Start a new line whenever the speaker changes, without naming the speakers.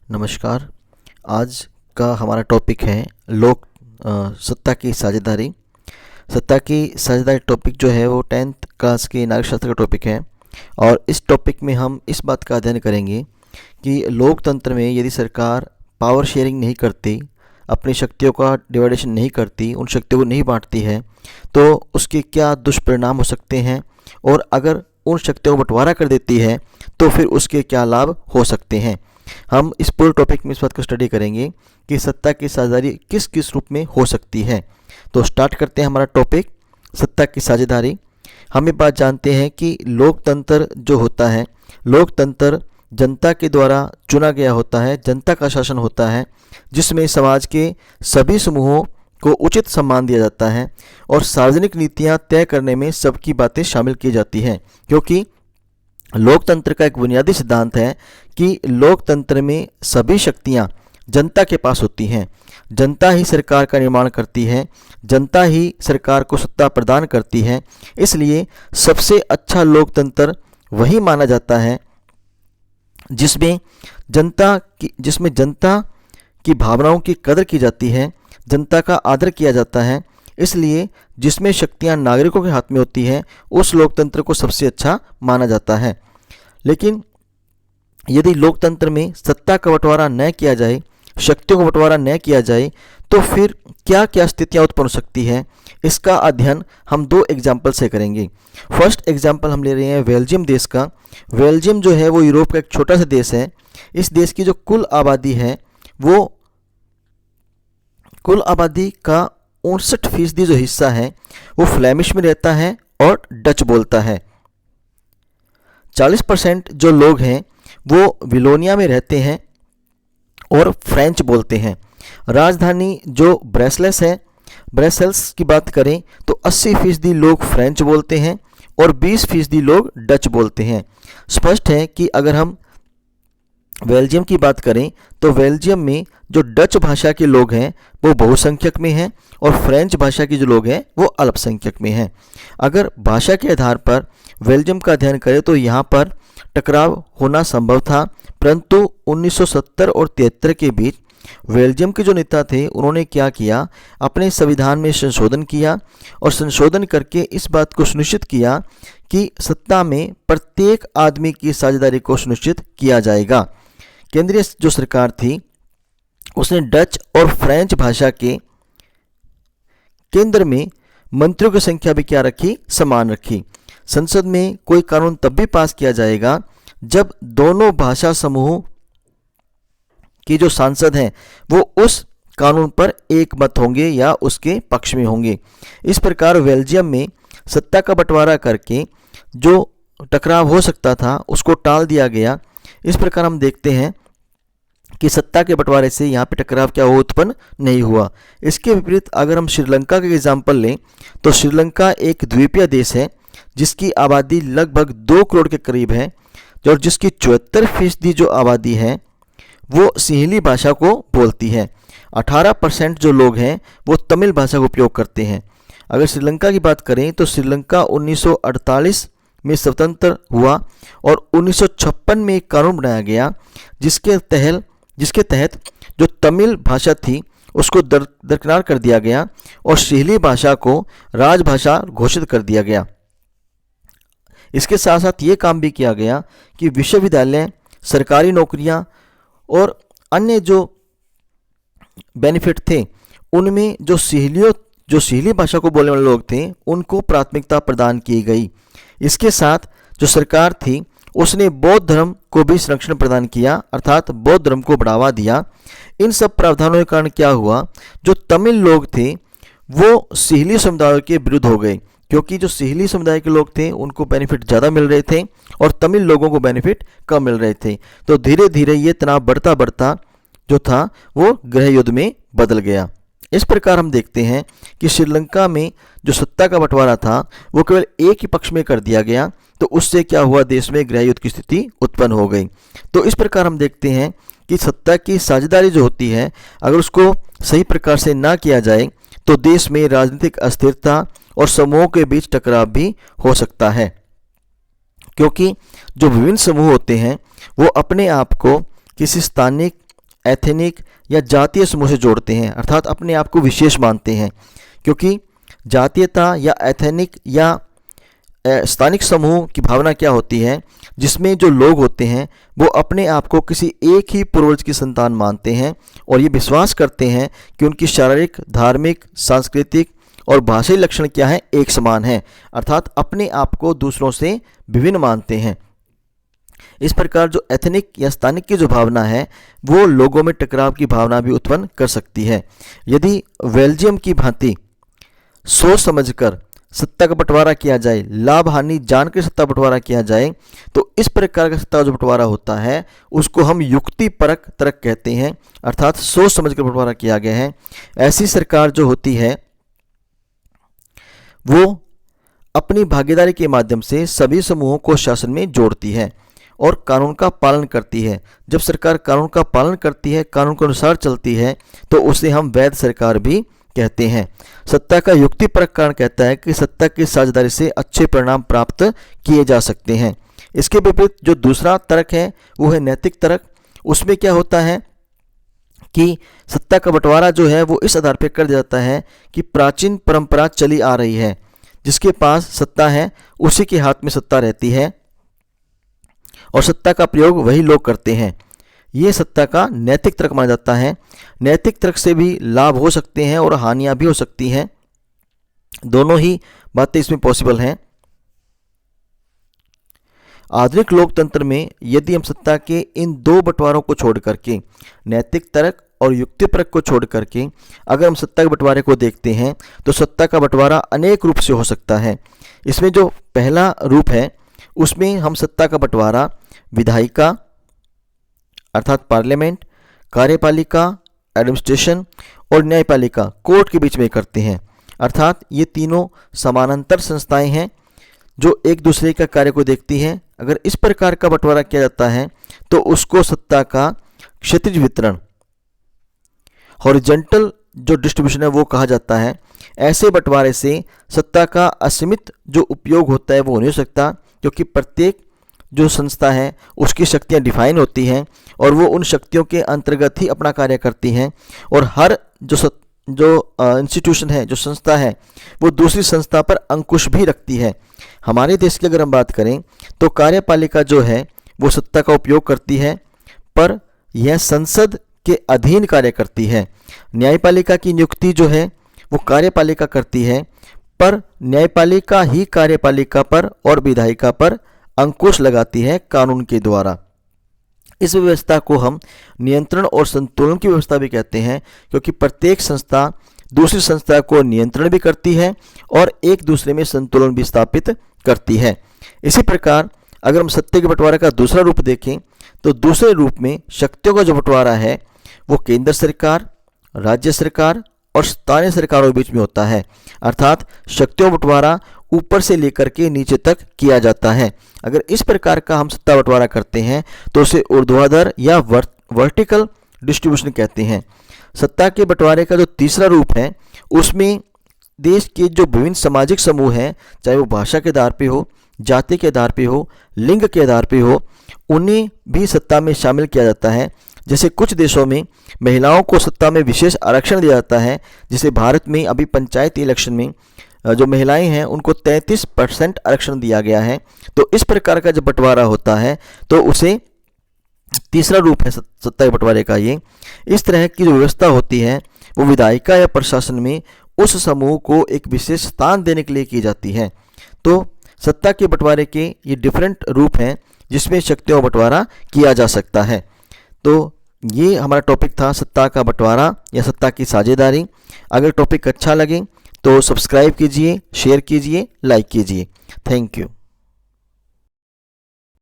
नमस्कार। आज का हमारा टॉपिक है सत्ता की साझेदारी। सत्ता की साझेदारी टॉपिक जो है वो 10th क्लास के नागरिक शास्त्र का टॉपिक है और इस टॉपिक में हम इस बात का अध्ययन करेंगे कि लोकतंत्र में यदि सरकार पावर शेयरिंग नहीं करती, अपनी शक्तियों का डिवाइडेशन नहीं करती, उन शक्तियों को नहीं बांटती है तो उसके क्या दुष्परिणाम हो सकते हैं, और अगर उन शक्तियों को बंटवारा कर देती है तो फिर उसके क्या लाभ हो सकते हैं। हम इस पूरे टॉपिक में इस बात को स्टडी करेंगे कि सत्ता की साझेदारी किस किस रूप में हो सकती है। तो स्टार्ट करते हैं हमारा टॉपिक, सत्ता की साझेदारी। हम ये बात जानते हैं कि लोकतंत्र जो होता है, लोकतंत्र जनता के द्वारा चुना गया होता है, जनता का शासन होता है, जिसमें समाज के सभी समूहों को उचित सम्मान दिया जाता है और सार्वजनिक नीतियां तय करने में सबकी बातें शामिल की जाती हैं। क्योंकि लोकतंत्र का एक बुनियादी सिद्धांत है कि लोकतंत्र में सभी शक्तियां जनता के पास होती हैं, जनता ही सरकार का निर्माण करती है, जनता ही सरकार को सत्ता प्रदान करती है। इसलिए सबसे अच्छा लोकतंत्र वही माना जाता है जिसमें जनता की भावनाओं की कदर की जाती है, जनता का आदर किया जाता है। इसलिए जिसमें शक्तियां नागरिकों के हाथ में होती हैं उस लोकतंत्र को सबसे अच्छा माना जाता है। लेकिन यदि लोकतंत्र में सत्ता का बंटवारा न किया जाए, शक्तियों का बंटवारा न किया जाए तो फिर क्या क्या स्थितियां उत्पन्न हो सकती है, इसका अध्ययन हम दो एग्जाम्पल से करेंगे। फर्स्ट एग्जाम्पल हम ले रहे हैं बेल्जियम देश का। बेल्जियम जो है वो यूरोप का एक छोटा सा देश है। इस देश की जो कुल आबादी है वो कुल आबादी का 59% जो हिस्सा है वो फ्लेमिश में रहता है और डच बोलता है। 40% जो लोग हैं वो विलोनिया में रहते हैं और फ्रेंच बोलते हैं। राजधानी जो ब्रसेल्स की बात करें तो 80% लोग फ्रेंच बोलते हैं और 20% लोग डच बोलते हैं। स्पष्ट है कि अगर हम बेल्जियम की बात करें तो बेल्जियम में जो डच भाषा के लोग हैं वो बहुसंख्यक में हैं और फ्रेंच भाषा के जो लोग हैं वो अल्पसंख्यक में हैं। अगर भाषा के आधार पर बेल्जियम का अध्ययन करें तो यहाँ पर टकराव होना संभव था, परंतु 1970 और 73 के बीच बेल्जियम के जो नेता थे उन्होंने क्या किया, अपने संविधान में संशोधन किया और संशोधन करके इस बात को सुनिश्चित किया कि सत्ता में प्रत्येक आदमी की साझेदारी को सुनिश्चित किया जाएगा। केंद्रीय जो सरकार थी उसने डच और फ्रेंच भाषा के केंद्र में मंत्रियों की संख्या भी क्या रखी, समान रखी। संसद में कोई कानून तब भी पास किया जाएगा जब दोनों भाषा समूह के जो सांसद हैं वो उस कानून पर एक मत होंगे या उसके पक्ष में होंगे। इस प्रकार बेल्जियम में सत्ता का बंटवारा करके जो टकराव हो सकता था उसको टाल दिया गया। इस प्रकार हम देखते हैं कि सत्ता के बंटवारे से यहाँ पे टकराव क्या हुआ, उत्पन्न नहीं हुआ। इसके विपरीत अगर हम श्रीलंका का एग्जाम्पल लें तो श्रीलंका एक द्वीपीय देश है जिसकी आबादी लगभग 2 करोड़ के करीब है और जिसकी 74% जो आबादी है वो सिंहली भाषा को बोलती है। 18% जो लोग हैं वो तमिल भाषा का उपयोग करते हैं। अगर श्रीलंका की बात करें तो श्रीलंका 1948 में स्वतंत्र हुआ और 1956 में एक कानून बनाया गया जिसके तहत जो तमिल भाषा थी उसको दरकिनार कर दिया गया और सिंहली भाषा को राजभाषा घोषित कर दिया गया। इसके साथ साथ ये काम भी किया गया कि विश्वविद्यालय, सरकारी नौकरियां और अन्य जो बेनिफिट थे उनमें जो सिंहली भाषा को बोलने वाले लोग थे उनको प्राथमिकता प्रदान की गई। इसके साथ जो सरकार थी उसने बौद्ध धर्म को भी संरक्षण प्रदान किया, अर्थात बौद्ध धर्म को बढ़ावा दिया। इन सब प्रावधानों के कारण क्या हुआ, जो तमिल लोग थे वो सिंहली समुदाय के विरुद्ध हो गए, क्योंकि जो सिंहली समुदाय के लोग थे उनको बेनिफिट ज़्यादा मिल रहे थे और तमिल लोगों को बेनिफिट कम मिल रहे थे। तो धीरे धीरे ये तनाव बढ़ता बढ़ता जो था वो गृह युद्ध में बदल गया। इस प्रकार हम देखते हैं कि श्रीलंका में जो सत्ता का बंटवारा था वो केवल एक ही पक्ष में कर दिया गया, तो उससे क्या हुआ, देश में गृह युद्ध की स्थिति उत्पन्न हो गई। तो इस प्रकार हम देखते हैं कि सत्ता की साझेदारी जो होती है अगर उसको सही प्रकार से ना किया जाए तो देश में राजनीतिक अस्थिरता और समूहों के बीच टकराव भी हो सकता है, क्योंकि जो विभिन्न समूह होते हैं वो अपने आप को किसी स्थानिक एथेनिक या जातीय समूह से जोड़ते हैं, अर्थात अपने आप को विशेष मानते हैं। क्योंकि जातीयता या एथेनिक या स्थानिक समूह की भावना क्या होती है, जिसमें जो लोग होते हैं वो अपने आप को किसी एक ही पूर्वज की संतान मानते हैं और ये विश्वास करते हैं कि उनकी शारीरिक, धार्मिक, सांस्कृतिक और भाषाई लक्षण क्या है, एक समान है, अर्थात अपने आप को दूसरों से विभिन्न मानते हैं। इस प्रकार जो एथनिक या स्थानिक की जो भावना है वो लोगों में टकराव की भावना भी उत्पन्न कर सकती है। यदि बेल्जियम की भांति सोच समझकर सत्ता का बंटवारा किया जाए, लाभ हानि जानकर सत्ता बंटवारा किया जाए, तो इस प्रकार का सत्ता जो बंटवारा होता है उसको हम युक्तिपरक तर्क कहते हैं, अर्थात सोच समझकर बंटवारा किया गया है। ऐसी सरकार जो होती है वो अपनी भागीदारी के माध्यम से सभी समूहों को शासन में जोड़ती है और कानून का पालन करती है। जब सरकार कानून का पालन करती है, कानून के अनुसार चलती है, तो उसे हम वैध सरकार भी कहते हैं। सत्ता का युक्तिपरक कारण कहता है कि सत्ता की साझेदारी से अच्छे परिणाम प्राप्त किए जा सकते हैं। इसके विपरीत जो दूसरा तर्क है वो है नैतिक तर्क। उसमें क्या होता है कि सत्ता का बंटवारा जो है वो इस आधार पर कर दिया जाता है कि प्राचीन परंपरा चली आ रही है, जिसके पास सत्ता है उसी के हाथ में सत्ता रहती है और सत्ता का प्रयोग वही लोग करते हैं। ये सत्ता का नैतिक तर्क माना जाता है। नैतिक तर्क से भी लाभ हो सकते हैं और हानियां भी हो सकती हैं, दोनों ही बातें इसमें पॉसिबल हैं। आधुनिक लोकतंत्र में यदि हम सत्ता के इन दो बंटवारों को छोड़ करके, नैतिक तर्क और युक्तिपरक को छोड़ करके अगर हम सत्ता के बंटवारे को देखते हैं तो सत्ता का बंटवारा अनेक रूप से हो सकता है। इसमें जो पहला रूप है उसमें हम सत्ता का बंटवारा विधायिका अर्थात पार्लियामेंट, कार्यपालिका एडमिनिस्ट्रेशन और न्यायपालिका कोर्ट के बीच में करते हैं। अर्थात ये तीनों समानांतर संस्थाएं हैं जो एक दूसरे का कार्य को देखती हैं। अगर इस प्रकार का बंटवारा किया जाता है तो उसको सत्ता का क्षैतिज वितरण, हॉरिजॉन्टल जो डिस्ट्रीब्यूशन है वो कहा जाता है। ऐसे बंटवारे से सत्ता का असीमित जो उपयोग होता है वो नहीं हो सकता, क्योंकि प्रत्येक जो संस्था है उसकी शक्तियां डिफाइन होती हैं और वो उन शक्तियों के अंतर्गत ही अपना कार्य करती हैं और हर जो इंस्टीट्यूशन है, जो संस्था है, वो दूसरी संस्था पर अंकुश भी रखती है। हमारे देश की अगर हम बात करें तो कार्यपालिका जो है वो सत्ता का उपयोग करती है, पर यह संसद के अधीन कार्य करती है। न्यायपालिका की नियुक्ति जो है वो कार्यपालिका करती है, पर न्यायपालिका ही कार्यपालिका पर और विधायिका पर अंकुश लगाती है कानून के द्वारा। इस व्यवस्था को हम नियंत्रण और संतुलन की व्यवस्था भी कहते हैं, क्योंकि प्रत्येक संस्था दूसरी संस्था को नियंत्रण भी करती है और एक दूसरे में संतुलन भी स्थापित करती है। इसी प्रकार अगर हम सत्ता के बंटवारे का दूसरा रूप देखें तो दूसरे रूप में शक्तियों का जो बंटवारा है वो केंद्र सरकार, राज्य सरकार और स्थानीय सरकारों के बीच में होता है। अर्थात शक्तियों बंटवारा ऊपर से लेकर के नीचे तक किया जाता है। अगर इस प्रकार का हम सत्ता बंटवारा करते हैं तो उसे ऊर्ध्वाधर या वर्टिकल डिस्ट्रीब्यूशन कहते हैं। सत्ता के बंटवारे का जो तीसरा रूप है उसमें देश के जो विभिन्न सामाजिक समूह हैं, चाहे वो भाषा के आधार पे हो, जाति के आधार पे हो, लिंग के आधार पे हो, उन्हें भी सत्ता में शामिल किया जाता है। जैसे कुछ देशों में महिलाओं को सत्ता में विशेष आरक्षण दिया जाता है, जैसे भारत में अभी पंचायती इलेक्शन में जो महिलाएं हैं उनको 33% आरक्षण दिया गया है। तो इस प्रकार का जब बंटवारा होता है तो उसे तीसरा रूप है सत्ता के बंटवारे का। ये इस तरह की जो व्यवस्था होती है वो विधायिका या प्रशासन में उस समूह को एक विशेष स्थान देने के लिए की जाती है। तो सत्ता के बंटवारे के ये डिफरेंट रूप हैं जिसमें शक्तियों का बंटवारा किया जा सकता है। तो ये हमारा टॉपिक था सत्ता का बंटवारा या सत्ता की साझेदारी। अगर टॉपिक अच्छा लगे तो सब्सक्राइब कीजिए, शेयर कीजिए, लाइक कीजिए। Thank you.